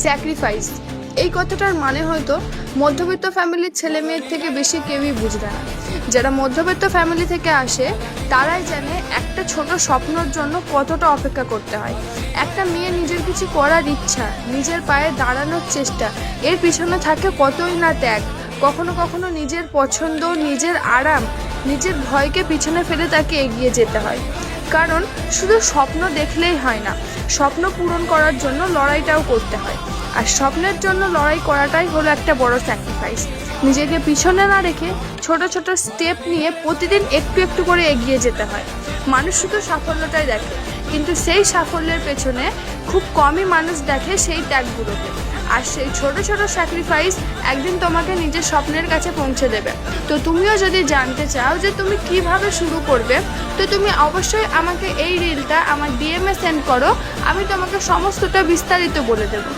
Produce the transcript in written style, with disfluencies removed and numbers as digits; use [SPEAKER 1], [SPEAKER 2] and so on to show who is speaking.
[SPEAKER 1] Sacrifice এই কথাটার মানে হয়তো মধ্যবিত্ত ফ্যামিলির ছেলে মেয়ের থেকে বেশি কেউই বুঝবে না। যারা মধ্যবিত্ত ফ্যামিলি থেকে আসে তারাই জানে একটা ছোট স্বপ্নের জন্য কতটা অপেক্ষা করতে হয়। একটা মেয়ে নিজের কিছু করার ইচ্ছা, নিজের পায়ে দাঁড়ানোর চেষ্টা, এর পিছনে থাকে কতই না ত্যাগ। কখনো কখনো নিজের পছন্দ, নিজের আরাম, নিজের ভয়কে পিছনে ফেলে তাকে এগিয়ে যেতে হয়। কারণ শুধু স্বপ্ন দেখলেই হয় না, স্বপ্ন পূরণ করার জন্য লড়াইটাও করতে হয়। আর স্বপ্নের জন্য লড়াই করাটাই হলো একটা বড় স্যাক্রিফাইস। নিজেকে পিছনে না রেখে ছোট ছোট স্টেপ নিয়ে প্রতিদিন একটু একটু করে এগিয়ে যেতে হয়। মানুষ শুধু সাফল্যটাই দেখে, কিন্তু সেই সাফল্যের পেছনে খুব কমই মানুষ দেখে সেই ত্যাগগুলোকে। আর সেই ছোট ছোট স্যাক্রিফাইস একদিন তোমাকে নিজের স্বপ্নের কাছে পৌঁছে দেবে। তো তুমিও যদি জানতে চাও যে তুমি কিভাবে শুরু করবে, তো তুমি অবশ্যই আমাকে এই রিলটা আমার ডিএমএ সেন্ড করো, আমি তোমাকে সমস্তটা বিস্তারিত বলে দেবো।